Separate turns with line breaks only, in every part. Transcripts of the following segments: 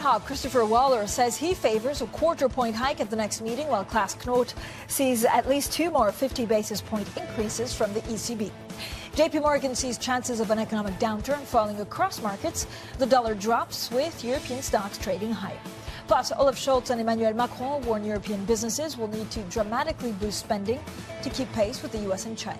Hop Christopher Waller says he favors a quarter-point hike at the next meeting, while Klaas Knot sees at least 2 more 50 basis point increases from the ECB. JP Morgan sees chances of an economic downturn falling across markets. The dollar drops with European stocks trading higher. Plus, Olaf Scholz and Emmanuel Macron warn European businesses will need to dramatically boost spending to keep pace with the U.S. and China.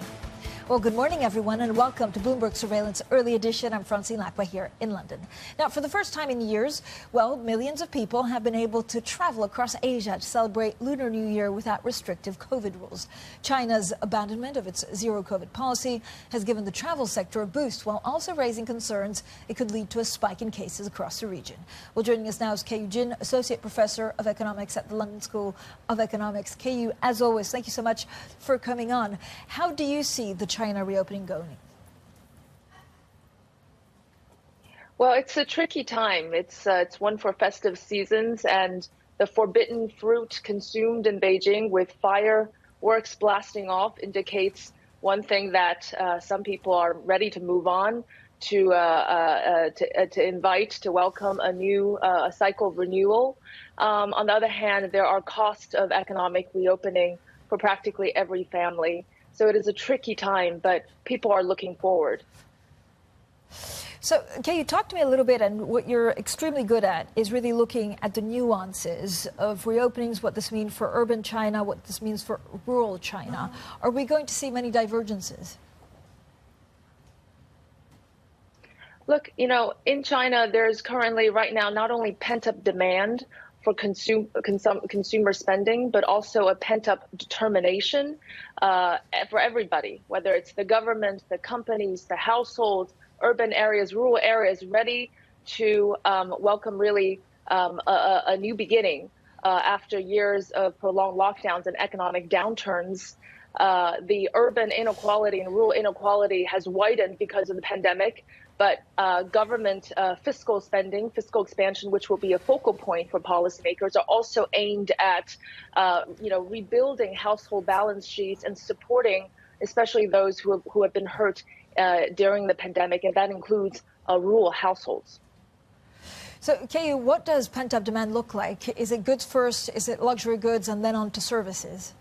Well, good morning, everyone, and welcome to Bloomberg Surveillance Early Edition. I'm Francine Lacqua here in London. Now, for the first time in years, millions of people have been able to travel across Asia to celebrate Lunar New Year without restrictive COVID rules. China's abandonment of its zero-COVID policy has given the travel sector a boost, while also raising concerns it could lead to a spike in cases across the region. Well, joining us now is Keyu, Associate Professor of Economics at the London School of Economics. Keyu, as always, thank you so much for coming on. How do you see the China reopening going?
Well, it's a tricky time. It's one for festive seasons, and the forbidden fruit consumed in Beijing with fireworks blasting off indicates one thing, that some people are ready to move on, to invite, to welcome a new cycle of renewal. On the other hand, there are costs of economic reopening for practically every family. So it is a tricky time, but people are looking forward.
So, can you talk to me a little bit, and what you're extremely good at is really looking at the nuances of reopenings, what this means for urban China, what this means for rural China. Are we going to see many divergences?
Look, in China, there's currently right now not only pent-up demand for consumer spending, but also a pent-up determination for everybody, whether it's the government, the companies, the households, urban areas, rural areas, ready to welcome really a new beginning after years of prolonged lockdowns and economic downturns. The urban inequality and rural inequality has widened because of the pandemic. But government fiscal spending, fiscal expansion, which will be a focal point for policymakers, are also aimed at, rebuilding household balance sheets and supporting, especially those who have been hurt during the pandemic, and that includes rural households.
So, Keyu, what does pent-up demand look like? Is it goods first? Is it luxury goods and then on to services?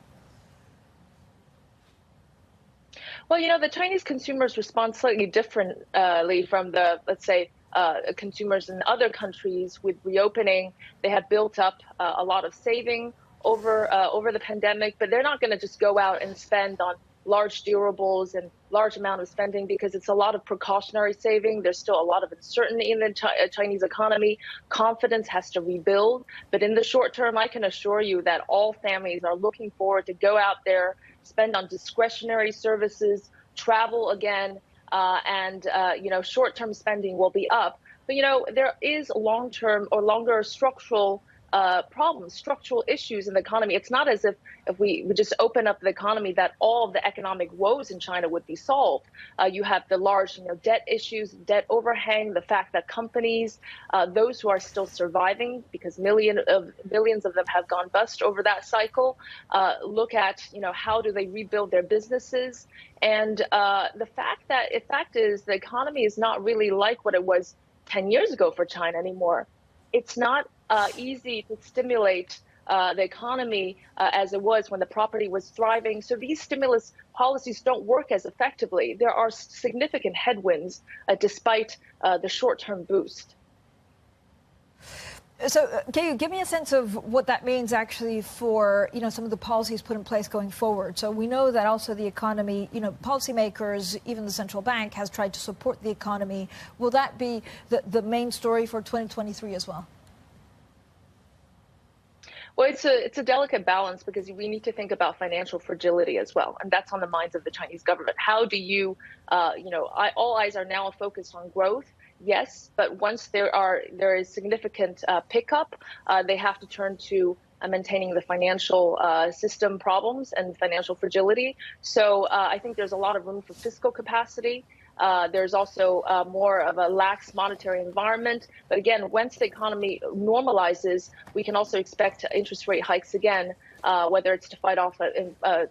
Well, the Chinese consumers respond slightly differently from the, let's say, consumers in other countries. With reopening, they have built up a lot of saving over the pandemic, but they're not going to just go out and spend on large durables and large amount of spending, because it's a lot of precautionary saving. There's still a lot of uncertainty in the Chinese economy. Confidence has to rebuild. But in the short term, I can assure you that all families are looking forward to go out there, spend on discretionary services, travel again, and short-term spending will be up. But there is long-term or longer structural problems, structural issues in the economy. It's not as if we would just open up the economy that all of the economic woes in China would be solved. You have the large debt issues, debt overhang, the fact that companies, those who are still surviving, because millions of them have gone bust over that cycle, look at how do they rebuild their businesses. And the fact is the economy is not really like what it was 10 years ago for China anymore. It's not easy to stimulate the economy as it was when the property was thriving. So these stimulus policies don't work as effectively. There are significant headwinds despite the short-term boost.
So, can you give me a sense of what that means actually for some of the policies put in place going forward? So we know that also the economy, policymakers, even the central bank has tried to support the economy. Will that be the main story for 2023 as well?
Well, it's a delicate balance, because we need to think about financial fragility as well, and that's on the minds of the Chinese government. How do you, all eyes are now focused on growth. Yes, but once there is significant pickup, they have to turn to maintaining the financial system problems and financial fragility. So I think there's a lot of room for fiscal capacity. There's also more of a lax monetary environment. But again, once the economy normalizes, we can also expect interest rate hikes again, whether it's to fight off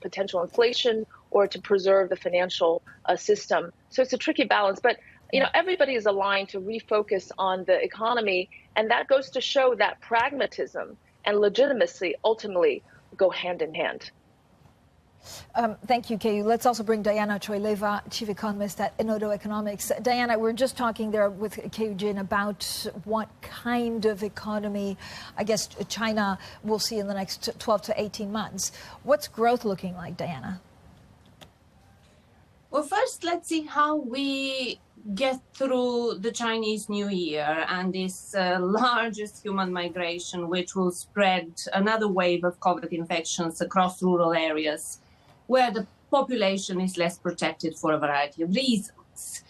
potential inflation or to preserve the financial system. So it's a tricky balance. But everybody is aligned to refocus on the economy. And that goes to show that pragmatism and legitimacy ultimately go hand in hand.
Thank you, Keyu. Let's also bring Diana Choyleva, Chief Economist at Inodo Economics. Diana, we're just talking there with Keyu Jin about what kind of economy, I guess, China will see in the next 12 to 18 months. What's growth looking like, Diana?
Well, first, let's see how we get through the Chinese New Year and this largest human migration, which will spread another wave of COVID infections across rural areas, where the population is less protected for a variety of reasons.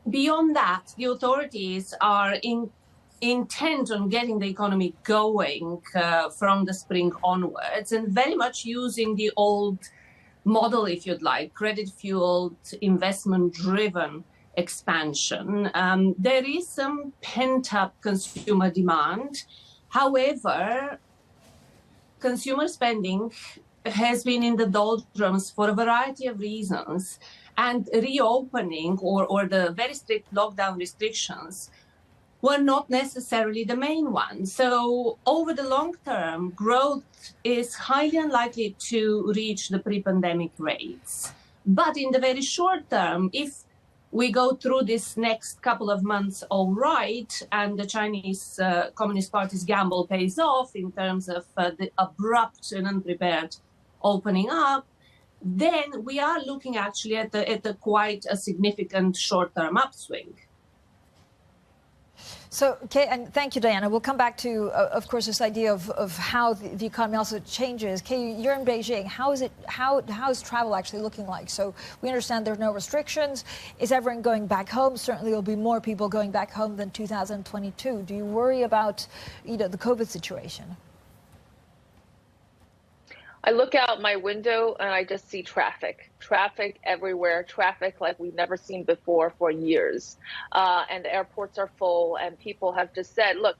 Beyond that, the authorities are intent on getting the economy going from the spring onwards, and very much using the old model, if you'd like, credit-fueled, investment-driven expansion. There is some pent-up consumer demand. However, consumer spending has been in the doldrums for a variety of reasons, and reopening or the very strict lockdown restrictions were not necessarily the main one. So over the long term, growth is highly unlikely to reach the pre-pandemic rates. But in the very short term, if we go through this next couple of months all right, and the Chinese Communist Party's gamble pays off in terms of the abrupt and unprepared opening up, then we are looking actually at quite a significant short-term upswing.
So, okay, and thank you, Diana. We'll come back to, of course, this idea of how the economy also changes. Keyu, you're in Beijing. How is travel actually looking like? So we understand there are no restrictions. Is everyone going back home? Certainly, there'll be more people going back home than 2022. Do you worry about, the COVID situation?
I look out my window and I just see traffic everywhere, traffic like we've never seen before for years. And the airports are full, and people have just said, look,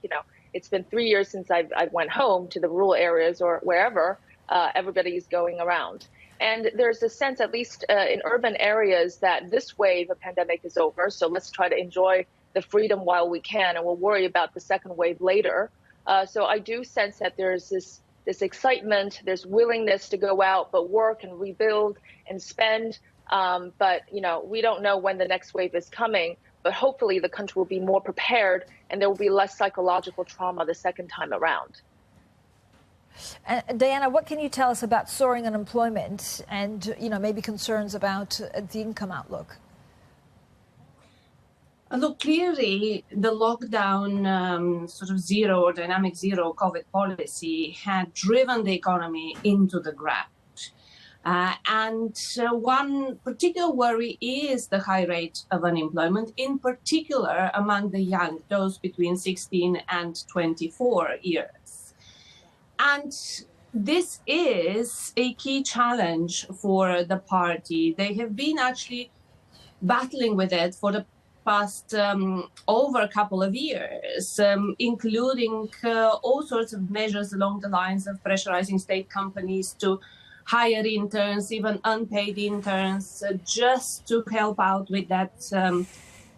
it's been 3 years since I went home to the rural areas or wherever. Everybody's going around. And there's a sense, at least in urban areas, that this wave of pandemic is over. So let's try to enjoy the freedom while we can, and we'll worry about the second wave later. So I do sense that there's this excitement, there's willingness to go out, but work and rebuild and spend. But, we don't know when the next wave is coming, but hopefully the country will be more prepared and there will be less psychological trauma the second time around.
Diana, what can you tell us about soaring unemployment and, maybe concerns about the income outlook?
Look, clearly, the lockdown sort of zero or dynamic zero COVID policy had driven the economy into the ground. And one particular worry is the high rate of unemployment, in particular among the young, those between 16 and 24 years. And this is a key challenge for the party. They have been actually battling with it for the past over a couple of years, including all sorts of measures along the lines of pressurizing state companies to hire interns, even unpaid interns, just to help out with that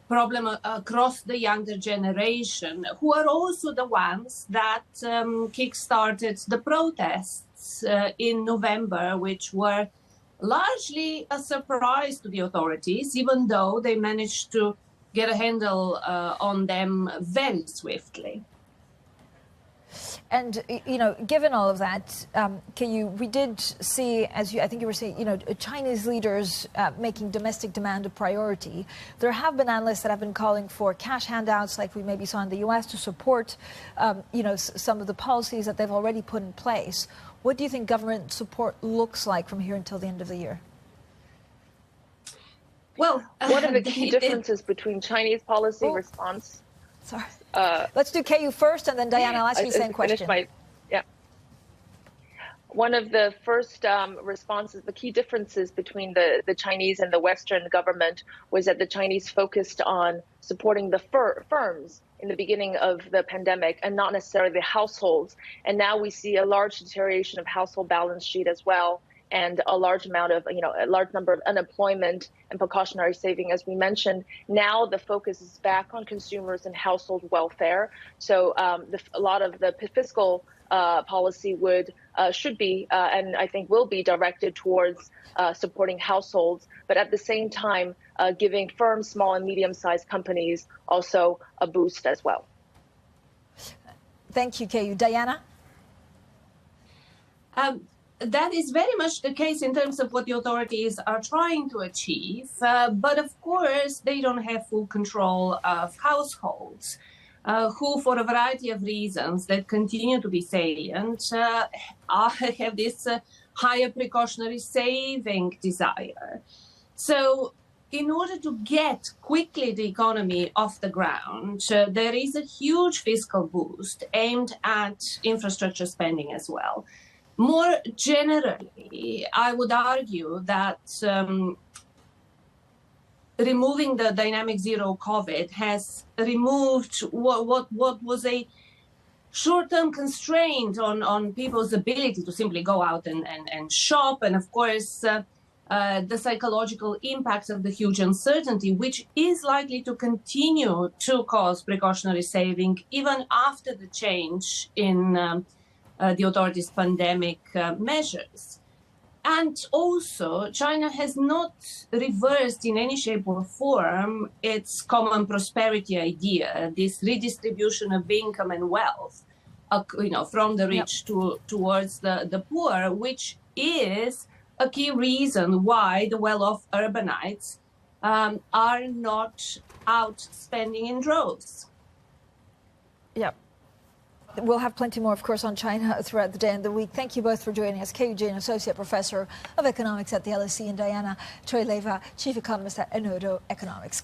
problem across the younger generation, who are also the ones that kick-started the protests in November, which were largely a surprise to the authorities, even though they managed to get a handle on them very swiftly.
And, given all of that, we did see, I think you were saying, Chinese leaders making domestic demand a priority. There have been analysts that have been calling for cash handouts like we maybe saw in the U.S. to support, some of the policies that they've already put in place. What do you think government support looks like from here until the end of the year?
Well, what are the key differences between Chinese policy response?
Sorry. Let's do Keyu first, and then Diana, I'll ask you the same question.
One of the first responses, the key differences between the Chinese and the Western government was that the Chinese focused on supporting the firms in the beginning of the pandemic and not necessarily the households. And now we see a large deterioration of household balance sheet as well. and a large amount of, a large number of unemployment and precautionary saving, as we mentioned. Now the focus is back on consumers and household welfare. So a lot of the fiscal policy should be, and I think will be, directed towards supporting households, but at the same time giving firms, small and medium-sized companies also a boost as well.
Thank you, Keyu. Diana?
That is very much the case in terms of what the authorities are trying to achieve. But of course, they don't have full control of households who, for a variety of reasons that continue to be salient, have this higher precautionary saving desire. So in order to get quickly the economy off the ground, there is a huge fiscal boost aimed at infrastructure spending as well. More generally, I would argue that removing the dynamic zero COVID has removed what was a short-term constraint on people's ability to simply go out and shop. And of course, the psychological impact of the huge uncertainty, which is likely to continue to cause precautionary saving even after the change in the authorities' pandemic measures. And also, China has not reversed in any shape or form its common prosperity idea, this redistribution of income and wealth, from the rich towards the poor, which is a key reason why the well-off urbanites are not out spending in droves.
Yep. We'll have plenty more, of course, on China throughout the day and the week. Thank you both for joining us. Keyu, Associate Professor of Economics at the LSE, and Diana Choyleva, Chief Economist at Enodo Economics.